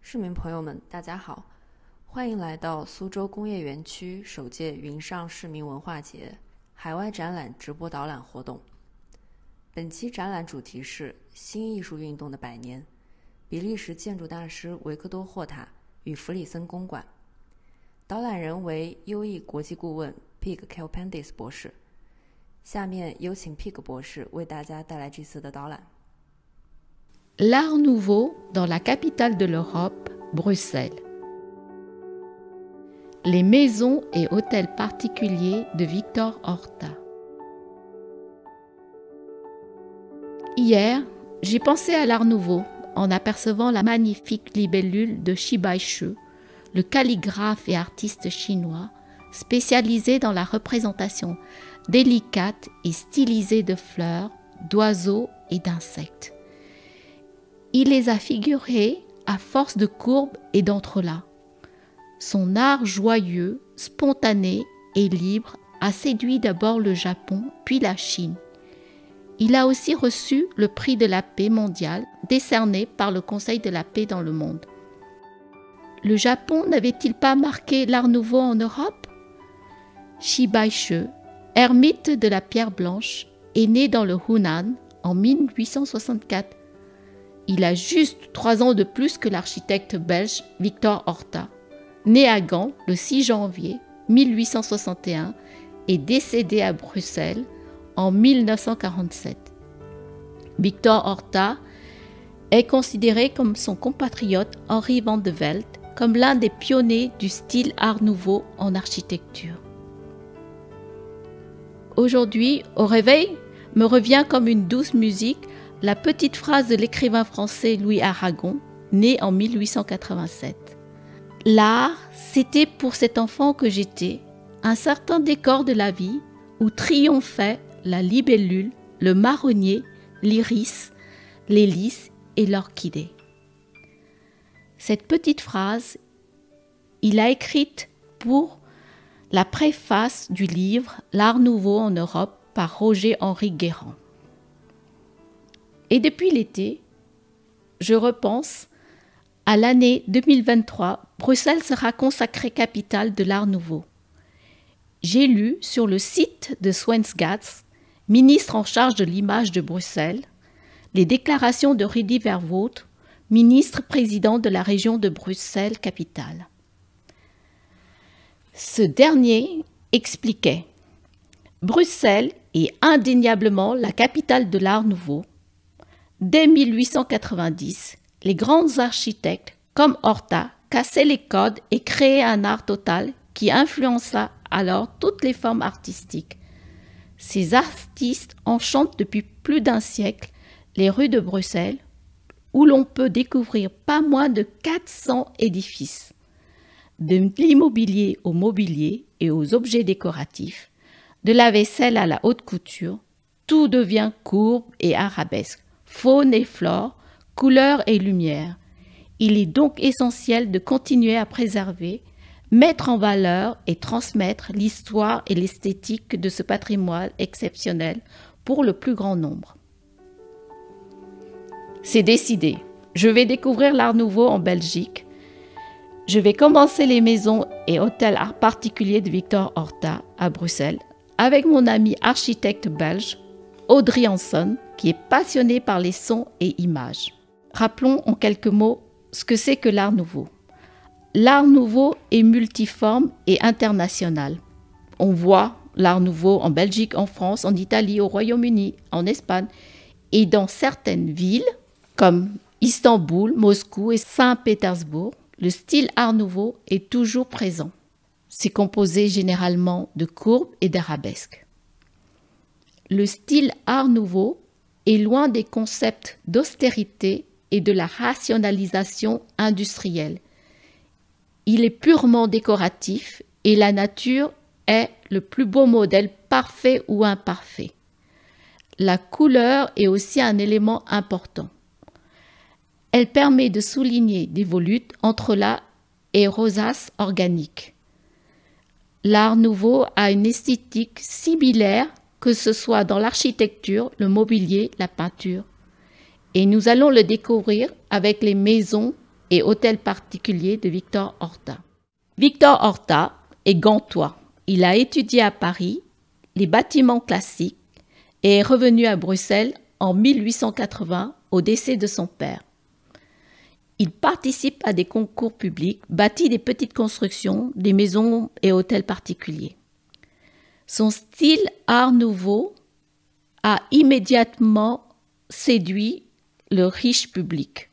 市民朋友们，大家好，欢迎来到苏州工业园区首届云上市民文化节海外展览直播导览活动。本期展览主题是新艺术运动的100年，比利时建筑大师维克多·霍塔与弗里森公馆。导览人为优异国际顾问 Pig Kelpendis 博士。下面有请 Pig 博士为大家带来这次的导览。L'Art Nouveau dans la capitale de l'Europe, Bruxelles. Les maisons et hôtels particuliers de Victor Horta. Hier, j'ai pensé à l'Art Nouveau en apercevant la magnifique libellule de Shibai She, le calligraphe et artiste chinois spécialisé dans la représentation délicate et stylisée de fleurs, d'oiseaux et d'insectes. Il les a figurés à force de courbes et d'entrelacs. Son art joyeux, spontané et libre a séduit d'abord le Japon, puis la Chine. Il a aussi reçu le prix de la paix mondiale décerné par le Conseil de la paix dans le monde. Le Japon n'avait-il pas marqué l'Art Nouveau en Europe? Shibai She, ermite de la pierre blanche, est né dans le Hunan en 1864. Il a juste 3 ans de plus que l'architecte belge Victor Horta, né à Gand le 6 janvier 1861 et décédé à Bruxelles en 1947. Victor Horta est considéré comme son compatriote Henri van de Velde comme l'un des pionniers du style Art Nouveau en architecture. Aujourd'hui, au réveil, me revient comme une douce musique la petite phrase de l'écrivain français Louis Aragon, né en 1887. L'art, c'était pour cet enfant que j'étais, un certain décor de la vie où triomphaient la libellule, le marronnier, l'iris, les lys et l'orchidée. Cette petite phrase, il l'a écrite pour la préface du livre L'Art Nouveau en Europe par Roger-Henri Guérand. Et depuis l'été, je repense à l'année 2023, Bruxelles sera consacrée capitale de l'Art Nouveau. J'ai lu sur le site de Swensgatz, ministre en charge de l'image de Bruxelles, les déclarations de Rudy Verwoerd, ministre-président de la région de Bruxelles-Capitale. Ce dernier expliquait « Bruxelles est indéniablement la capitale de l'Art Nouveau. Dès 1890, les grands architectes comme Horta cassaient les codes et créaient un art total qui influença alors toutes les formes artistiques. Ces artistes enchantent depuis plus d'1 siècle les rues de Bruxelles, où l'on peut découvrir pas moins de 400 édifices. De l'immobilier au mobilier et aux objets décoratifs, de la vaisselle à la haute couture, tout devient courbe et arabesque. Faune et flore, couleurs et lumière. Il est donc essentiel de continuer à préserver, mettre en valeur et transmettre l'histoire et l'esthétique de ce patrimoine exceptionnel pour le plus grand nombre. C'est décidé, je vais découvrir l'Art Nouveau en Belgique. Je vais commencer les maisons et hôtels art particuliers de Victor Horta à Bruxelles avec mon ami architecte belge Audrey Hanson, qui est passionné par les sons et images. Rappelons en quelques mots ce que c'est que l'Art Nouveau. L'Art Nouveau est multiforme et international. On voit l'Art Nouveau en Belgique, en France, en Italie, au Royaume-Uni, en Espagne et dans certaines villes comme Istanbul, Moscou et Saint-Pétersbourg. Le style Art Nouveau est toujours présent. C'est composé généralement de courbes et d'arabesques. Le style Art Nouveau est loin des concepts d'austérité et de la rationalisation industrielle. Il est purement décoratif et la nature est le plus beau modèle parfait ou imparfait. La couleur est aussi un élément important. Elle permet de souligner des volutes, entrelacs et rosaces organiques. L'Art Nouveau a une esthétique similaire que ce soit dans l'architecture, le mobilier, la peinture. Et nous allons le découvrir avec les maisons et hôtel particulier de Victor Horta. Victor Horta est gantois. Il a étudié à Paris les bâtiments classiques et est revenu à Bruxelles en 1880 au décès de son père. Il participe à des concours publics, bâtit des petites constructions, des maisons et hôtels particuliers. Son style art nouveau a immédiatement séduit le riche public.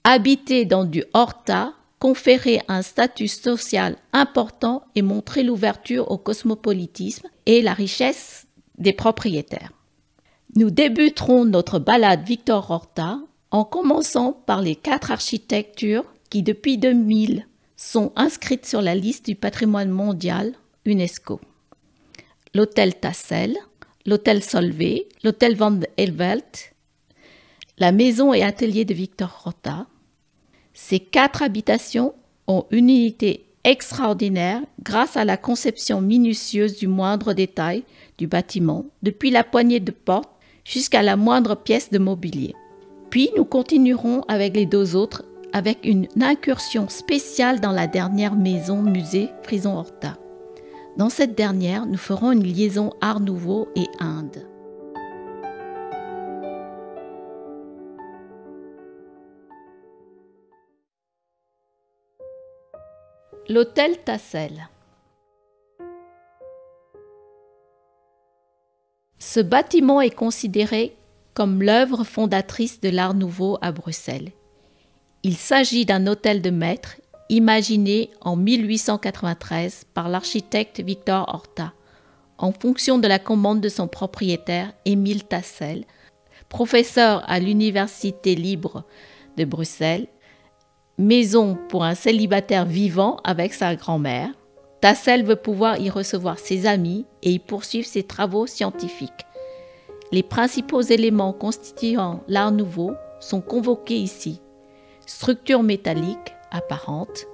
Habiter dans du Horta conférait un statut social important et montrait l'ouverture au cosmopolitisme et la richesse des propriétaires. Nous débuterons notre balade Victor Horta en commençant par les 4 architectures qui, depuis 2000, sont inscrites sur la liste du patrimoine mondial UNESCO. L'hôtel Tassel, l'hôtel Solvay, l'hôtel Van Helvelt, la maison et atelier de Victor Horta. Ces 4 habitations ont une unité extraordinaire grâce à la conception minutieuse du moindre détail du bâtiment, depuis la poignée de porte jusqu'à la moindre pièce de mobilier. Puis nous continuerons avec les 2 autres avec une incursion spéciale dans la dernière maison musée Frison Horta. Dans cette dernière, nous ferons une liaison Art Nouveau et Inde. L'hôtel Tassel. Ce bâtiment est considéré comme l'œuvre fondatrice de l'Art nouveau à Bruxelles. Il s'agit d'un hôtel de maître imaginé en 1893 par l'architecte Victor Horta, en fonction de la commande de son propriétaire Émile Tassel, professeur à l'Université libre de Bruxelles, maison pour un célibataire vivant avec sa grand-mère. Tassel veut pouvoir y recevoir ses amis et y poursuivre ses travaux scientifiques. Les principaux éléments constituant l'Art nouveau sont convoqués ici. Structure métallique apparente,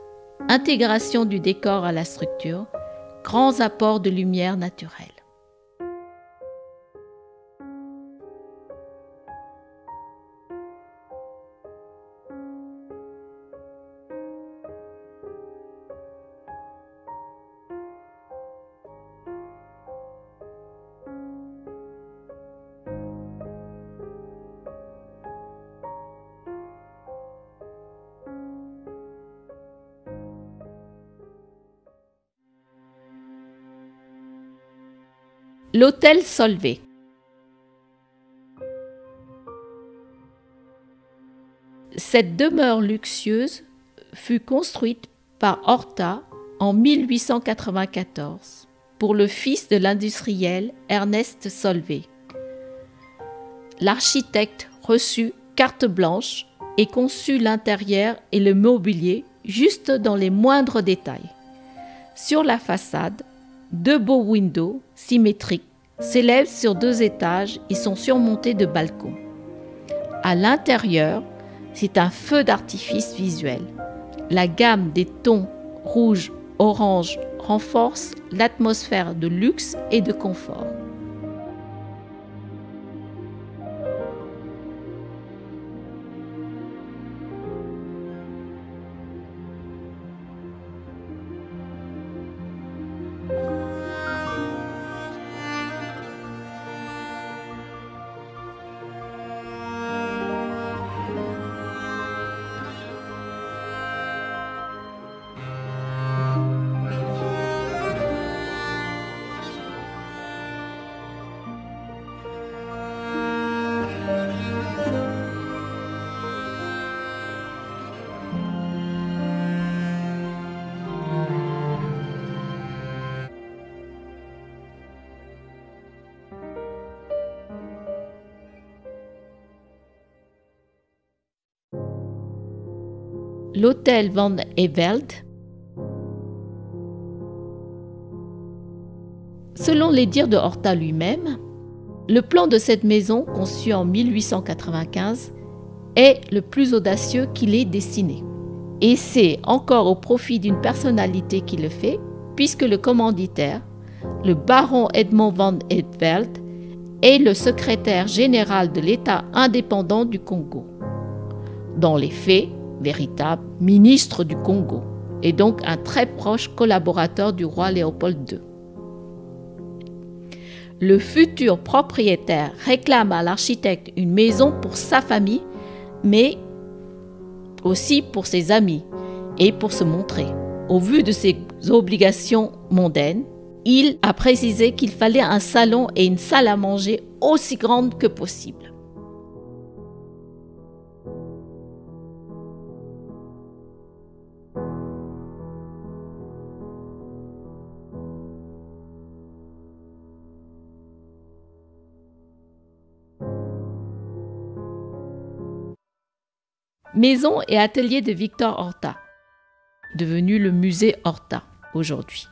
intégration du décor à la structure, grands apports de lumière naturelle. L'hôtel Solvay. Cette demeure luxueuse fut construite par Horta en 1894 pour le fils de l'industriel Ernest Solvay. L'architecte reçut carte blanche et conçut l'intérieur et le mobilier juste dans les moindres détails. Sur la façade, 2 beaux windows symétriques s'élèvent sur 2 étages et sont surmontés de balcons. À l'intérieur, c'est un feu d'artifice visuel. La gamme des tons rouge, orange renforce l'atmosphère de luxe et de confort. L'hôtel Van Helvelt. Selon les dires de Horta lui-même, le plan de cette maison, conçu en 1895, est le plus audacieux qu'il ait dessiné. Et c'est encore au profit d'une personnalité qui le fait, puisque le commanditaire, le baron Edmond Van Helvelt, est le secrétaire général de l'État indépendant du Congo. Dans les faits, véritable ministre du Congo et donc un très proche collaborateur du roi Léopold II. Le futur propriétaire réclame à l'architecte une maison pour sa famille, mais aussi pour ses amis et pour se montrer. Au vu de ses obligations mondaines, il a précisé qu'il fallait un salon et une salle à manger aussi grandes que possible. Maison et atelier de Victor Horta, devenu le musée Horta aujourd'hui.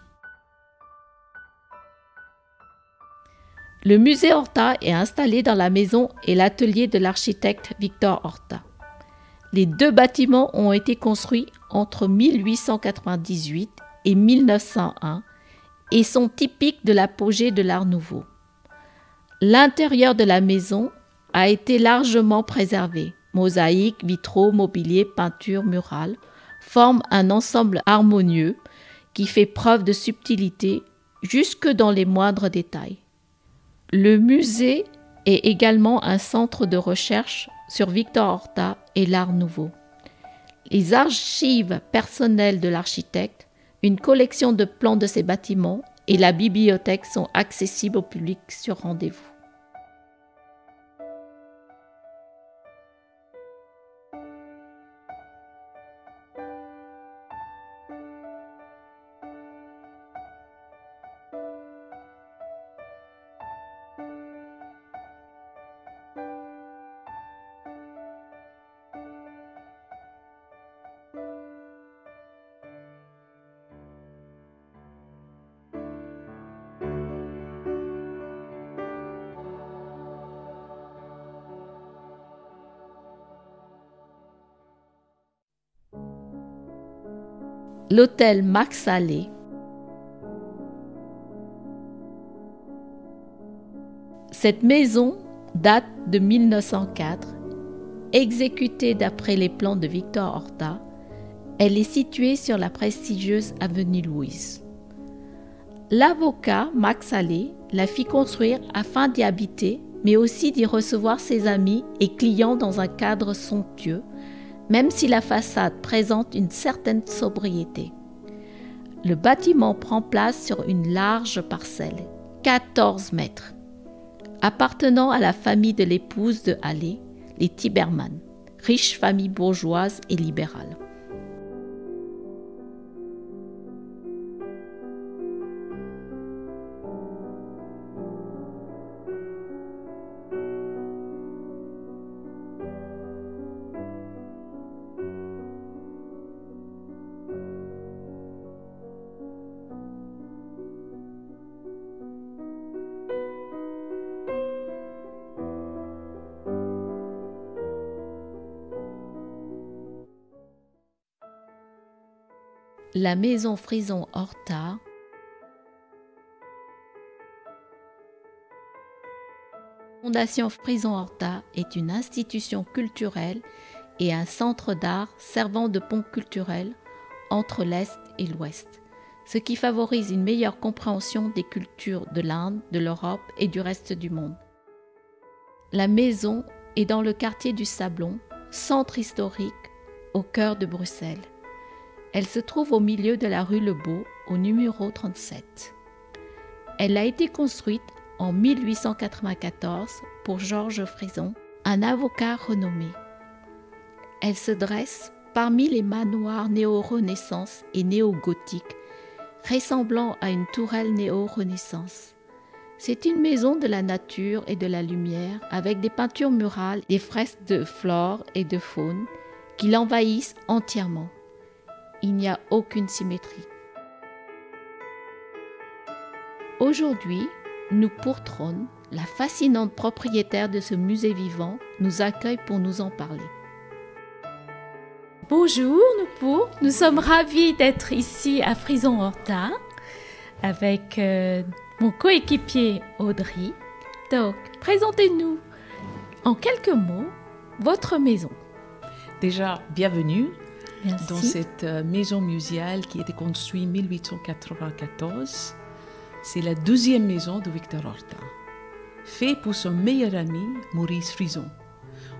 Le musée Horta est installé dans la maison et l'atelier de l'architecte Victor Horta. Les deux bâtiments ont été construits entre 1898 et 1901 et sont typiques de l'apogée de l'Art nouveau. L'intérieur de la maison a été largement préservé. Mosaïques, vitraux, mobilier, peintures, murales forment un ensemble harmonieux qui fait preuve de subtilité jusque dans les moindres détails. Le musée est également un centre de recherche sur Victor Horta et l'Art nouveau. Les archives personnelles de l'architecte, une collection de plans de ses bâtiments et la bibliothèque sont accessibles au public sur rendez-vous. L'hôtel Max Allais. Cette maison date de 1904, exécutée d'après les plans de Victor Horta. Elle est située sur la prestigieuse avenue Louise. L'avocat Max Allais la fit construire afin d'y habiter, mais aussi d'y recevoir ses amis et clients dans un cadre somptueux, même si la façade présente une certaine sobriété. Le bâtiment prend place sur une large parcelle, 14 mètres, appartenant à la famille de l'épouse de Allais, les Tiberman, riche famille bourgeoise et libérale. La maison Frison Horta Fondation Frison Horta est une institution culturelle et un centre d'art servant de pont culturel entre l'Est et l'Ouest, ce qui favorise une meilleure compréhension des cultures de l'Inde, de l'Europe et du reste du monde. La maison est dans le quartier du Sablon, centre historique au cœur de Bruxelles. Elle se trouve au milieu de la rue Lebeau, au numéro 37. Elle a été construite en 1894 pour Georges Frison, un avocat renommé. Elle se dresse parmi les manoirs néo-renaissance et néo-gothique, ressemblant à une tourelle néo-renaissance. C'est une maison de la nature et de la lumière, avec des peintures murales, des fresques de flore et de faune qui l'envahissent entièrement. Il n'y a aucune symétrie. Aujourd'hui, nous pourtrons, la fascinante propriétaire de ce musée vivant, nous accueille pour nous en parler. Bonjour Noupour, nous sommes ravis d'être ici à Frison Horta avec mon coéquipier Audrey. Donc, présentez-nous en quelques mots votre maison. déjà, bienvenue Merci. dans cette maison muséale qui a été construite en 1894. C'est la deuxième maison de Victor Horta, faite pour son meilleur ami, Maurice Frison.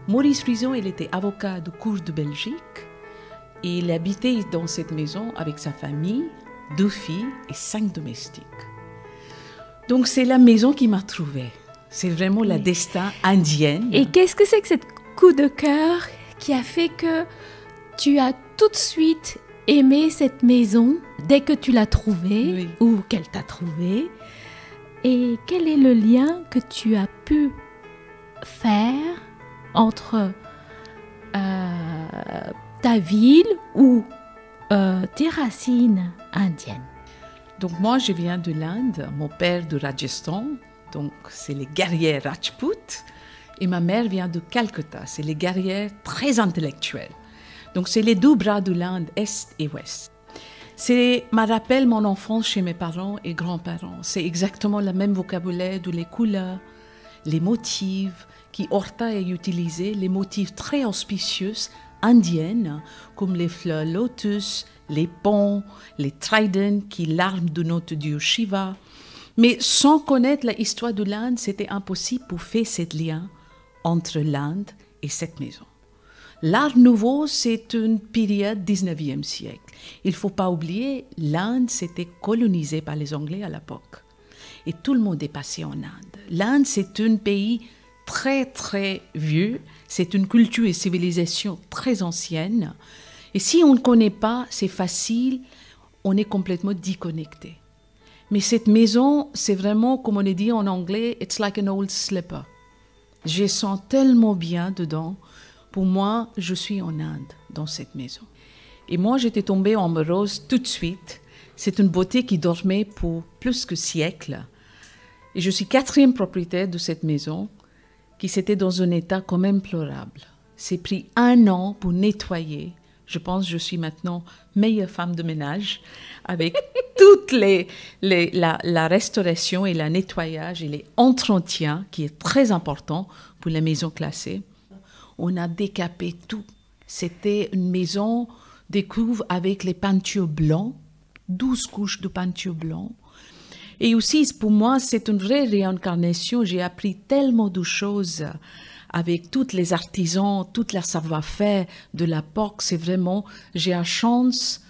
Maurice Frison, il était avocat de cour de Belgique et il habitait dans cette maison avec sa famille, 2 filles et 5 domestiques. Donc c'est la maison qui m'a trouvée. C'est vraiment la destin indienne. Et qu'est-ce que c'est que cette coup de cœur qui a fait que tu as tout de suite aimé cette maison dès que tu l'as trouvée ou qu'elle t'a trouvée? Et quel est le lien que tu as pu faire entre ta ville ou tes racines indiennes? Donc moi, je viens de l'Inde, mon père de Rajasthan, donc c'est les guerriers Rajput, et ma mère vient de Calcutta, c'est les guerriers très intellectuels. Donc c'est les 2 bras de l'Inde, Est et Ouest. C'est me rappelle mon enfance chez mes parents et grands-parents. C'est exactement le même vocabulaire de les couleurs, les motifs qui Horta a utilisé, les motifs très auspicieux indiennes, comme les fleurs lotus, les ponts, les tridents, qui l'arme de notre dieu Shiva. Mais sans connaître l'histoire de l'Inde, c'était impossible pour faire ce lien entre l'Inde et cette maison. L'Art nouveau, c'est une période 19e siècle. Il ne faut pas oublier, l'Inde s'était colonisée par les Anglais à l'époque. Et tout le monde est passé en Inde. L'Inde, c'est un pays très, très vieux. C'est une culture et civilisation très ancienne. Et si on ne connaît pas, c'est facile, on est complètement déconnecté. Mais cette maison, c'est vraiment, comme on dit en anglais, it's like an old slipper. Je sens tellement bien dedans. Pour moi, je suis en Inde, dans cette maison. Et moi, j'étais tombée amoureuse tout de suite. C'est une beauté qui dormait pour plus que siècles. Et je suis 4e propriétaire de cette maison, qui s'était dans un état quand même pleurable. C'est pris 1 an pour nettoyer. Je pense que je suis maintenant meilleure femme de ménage avec toute la restauration et le nettoyage et les entretiens qui est très important pour les maisons classées. On a décapé tout. C'était une maison découvre avec les peintures blancs, 12 couches de peinture blanc. Et aussi, pour moi, c'est une vraie réincarnation. J'ai appris tellement de choses avec tous les artisans, tout le savoir-faire de l'époque. C'est vraiment, j'ai la chance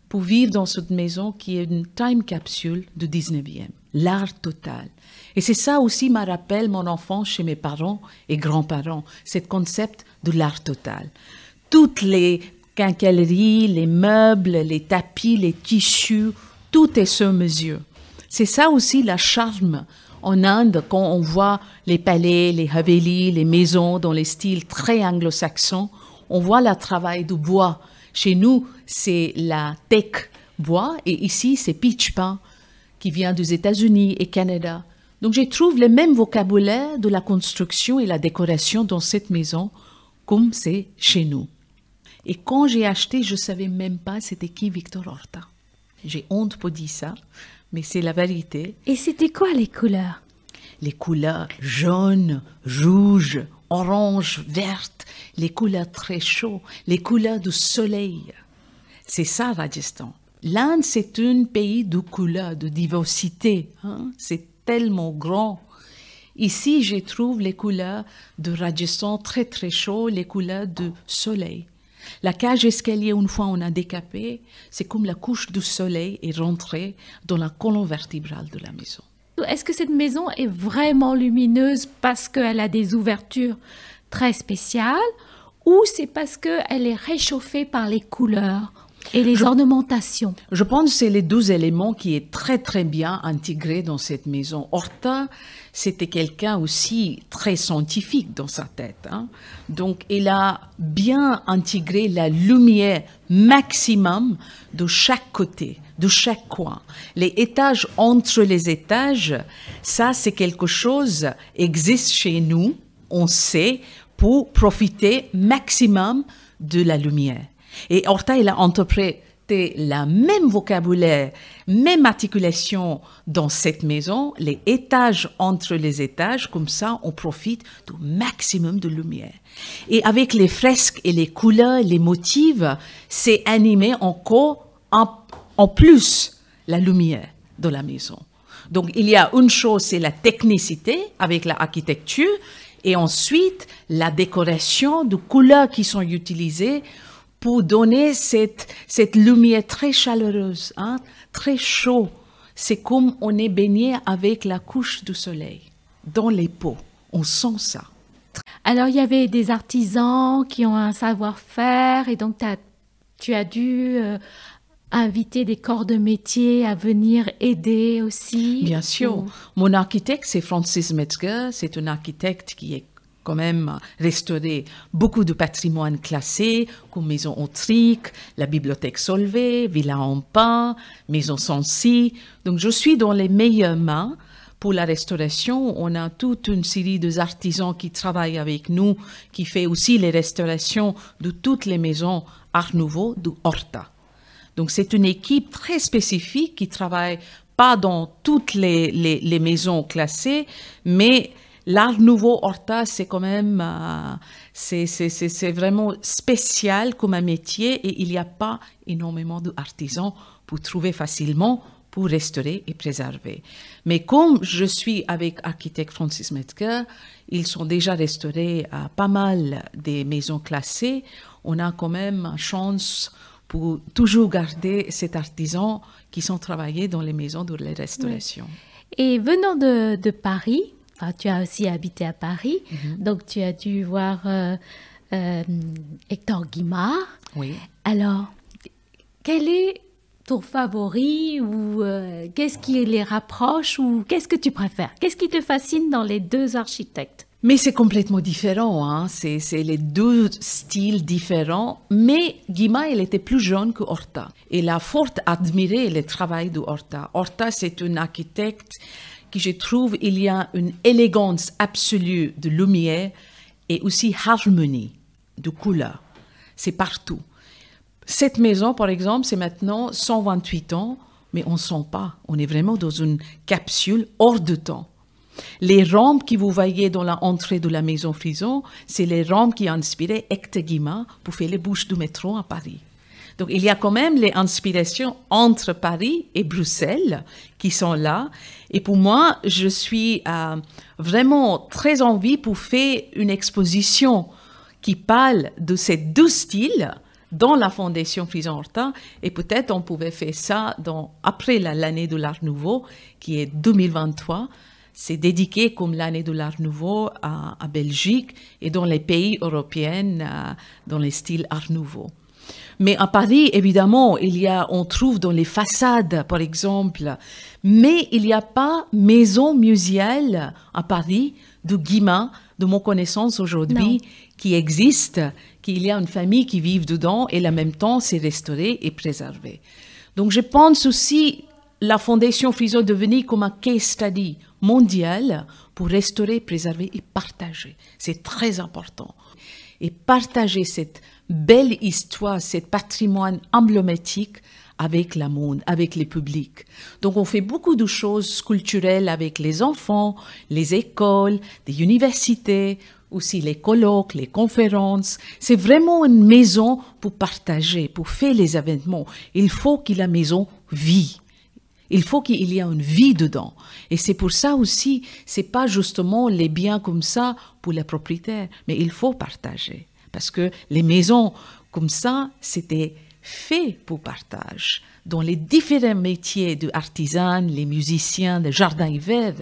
pour vivre dans cette maison qui est une time capsule du 19e, l'art total. Et c'est ça aussi me rappelle mon enfance chez mes parents et grands-parents, ce concept de l'art total. Toutes les quincailleries, les meubles, les tapis, les tissus, tout est sur mesure. C'est ça aussi le charme en Inde quand on voit les palais, les havelis, les maisons dans les styles très anglo-saxons. On voit le travail du bois. Chez nous, c'est la teak bois et ici, c'est pitch pine qui vient des États-Unis et Canada. Donc, je trouve le même vocabulaire de la construction et la décoration dans cette maison comme c'est chez nous. Et quand j'ai acheté, je ne savais même pas c'était qui Victor Horta. J'ai honte pour dire ça, mais c'est la vérité. Et c'était quoi les couleurs? Les couleurs jaunes, rouges, orange, vertes, les couleurs très chaudes, les couleurs du soleil. C'est ça, Rajasthan. L'Inde, c'est un pays de couleurs, de diversité. Hein? C'est tellement grand. Ici, je trouve les couleurs de Rajasthan très, très chaudes, les couleurs du soleil. La cage escalier, une fois on a décapé, c'est comme la couche du soleil est rentrée dans la colonne vertébrale de la maison. Est-ce que cette maison est vraiment lumineuse parce qu'elle a des ouvertures très spéciales ou c'est parce qu'elle est réchauffée par les couleurs et les ornementations? Je pense que c'est les 2 éléments qui est très très bien intégrés dans cette maison. Horta, c'était quelqu'un aussi très scientifique dans sa tête. Hein? Donc, il a bien intégré la lumière maximum de chaque côté, de chaque coin. Les étages entre les étages, ça c'est quelque chose qui existe chez nous, on sait, pour profiter maximum de la lumière. Et Horta, il a entrepris porter le même vocabulaire, même articulation dans cette maison, les étages entre les étages, comme ça on profite du maximum de lumière. Et avec les fresques et les couleurs, les motifs, c'est animé encore en plus la lumière de la maison. Donc il y a une chose, c'est la technicité avec l'architecture, et ensuite la décoration de couleurs qui sont utilisées pour donner cette lumière très chaleureuse, hein, très chaud. C'est comme on est baigné avec la couche du soleil dans les peaux. On sent ça. Alors, il y avait des artisans qui ont un savoir-faire et donc tu as dû inviter des corps de métier à venir aider aussi. Bien sûr. Mon architecte, c'est Francis Metzger. C'est un architecte qui est quand même restauré beaucoup de patrimoine classé, comme Maison Autrique, la Bibliothèque Solvay, Villa en Pin, Maison Sancy. Donc, je suis dans les meilleures mains pour la restauration. On a toute une série d'artisans qui travaillent avec nous, qui fait aussi les restaurations de toutes les maisons Art Nouveau de Horta. Donc, c'est une équipe très spécifique qui travaille pas dans toutes les maisons classées, mais l'Art Nouveau Horta, c'est quand même, c'est vraiment spécial comme un métier et il n'y a pas énormément d'artisans pour trouver facilement pour restaurer et préserver. Mais comme je suis avec architecte Francis Metzger, ils sont déjà restaurés à pas mal des maisons classées. On a quand même une chance pour toujours garder cet artisan qui sont travaillés dans les maisons de la restauration. Oui. Et venant de Paris, enfin, tu as aussi habité à Paris, donc tu as dû voir Hector Guimard. Oui. Alors, quel est ton favori ou qu'est-ce qui les rapproche ou qu'est-ce que tu préfères? Qu'est-ce qui te fascine dans les deux architectes? Mais c'est complètement différent, hein? C'est les deux styles différents. Mais Guimard, il était plus jeune que Horta. Il a fort admiré le travail de Horta. Horta, c'est un architecte qui, je trouve, il y a une élégance absolue de lumière et aussi harmonie de couleurs. C'est partout. Cette maison, par exemple, c'est maintenant 128 ans, mais on ne sent pas. On est vraiment dans une capsule hors de temps. Les rampes que vous voyez dans l'entrée de la maison Frison, c'est les rampes qui ont inspiré Hector Guimard pour faire les bouches du métro à Paris. Donc, il y a quand même les inspirations entre Paris et Bruxelles qui sont là. Et pour moi, je suis vraiment très envie pour faire une exposition qui parle de ces deux styles dans la Fondation Frison Horta. Et peut-être on pouvait faire ça après l'année de l'Art Nouveau, qui est 2023. C'est dédié comme l'année de l'Art Nouveau à Belgique et dans les pays européens dans les styles Art Nouveau. Mais à Paris, évidemment, on trouve dans les façades, par exemple, mais il n'y a pas maison muséale à Paris de Guimard, de mon connaissance aujourd'hui, qui existe, qu'il y a une famille qui vit dedans et en même temps c'est restauré et préservé. Donc je pense aussi la Fondation Frison devenir comme un case study mondial pour restaurer, préserver et partager. C'est très important. Et partager cette belle histoire, ce patrimoine emblématique avec le monde, avec les publics. Donc on fait beaucoup de choses culturelles avec les enfants, les écoles, les universités, aussi les colloques, les conférences. C'est vraiment une maison pour partager, pour faire les événements. Il faut que la maison vit. Il faut qu'il y ait une vie dedans. Et c'est pour ça aussi, c'est pas justement les biens comme ça pour les propriétaires, mais il faut partager. Parce que les maisons comme ça, c'était fait pour partage. Dans les différents métiers d'artisans, les musiciens, les jardins hiver,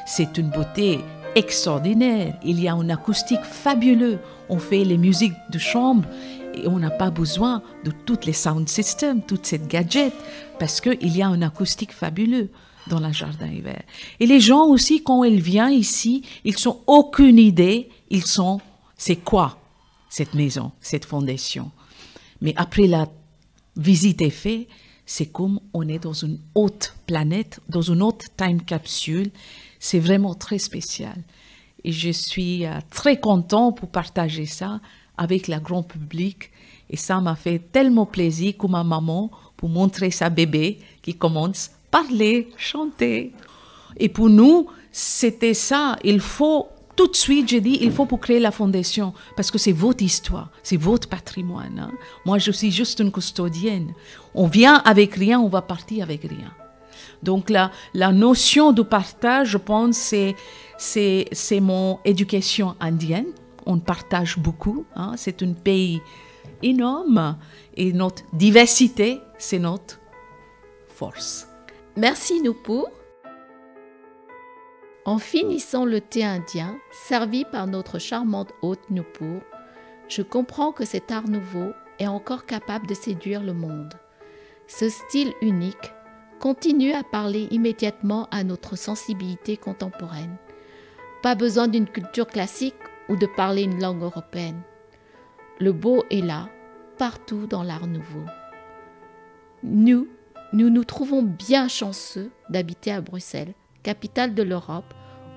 c'est une beauté extraordinaire. Il y a une acoustique fabuleuse. On fait les musiques de chambre et on n'a pas besoin de tous les sound systems, toutes ces gadgets, parce qu'il y a une acoustique fabuleuse dans le jardin hiver. Et les gens aussi, quand ils viennent ici, ils n'ont aucune idée, c'est quoi cette maison, cette fondation. Mais après la visite est faite, c'est comme on est dans une autre planète, dans une autre time capsule. C'est vraiment très spécial. Et je suis très content pour partager ça avec le grand public. Et ça m'a fait tellement plaisir comme ma maman pour montrer sa bébé qui commence à parler, chanter. Et pour nous, c'était ça. Il faut, tout de suite, j'ai dit, il faut pour créer la fondation, parce que c'est votre histoire, c'est votre patrimoine. Hein. Moi, je suis juste une custodienne. On vient avec rien, on va partir avec rien. Donc, la notion de partage, je pense, c'est mon éducation indienne. On partage beaucoup. Hein. C'est un pays énorme et notre diversité, c'est notre force. Merci Nupur. En finissant le thé indien, servi par notre charmante hôte Nupur, je comprends que cet art nouveau est encore capable de séduire le monde. Ce style unique continue à parler immédiatement à notre sensibilité contemporaine. Pas besoin d'une culture classique ou de parler une langue européenne. Le beau est là, partout dans l'art nouveau. Nous nous trouvons bien chanceux d'habiter à Bruxelles, capitale de l'Europe,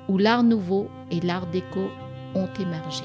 où l'art nouveau et l'art déco ont émergé.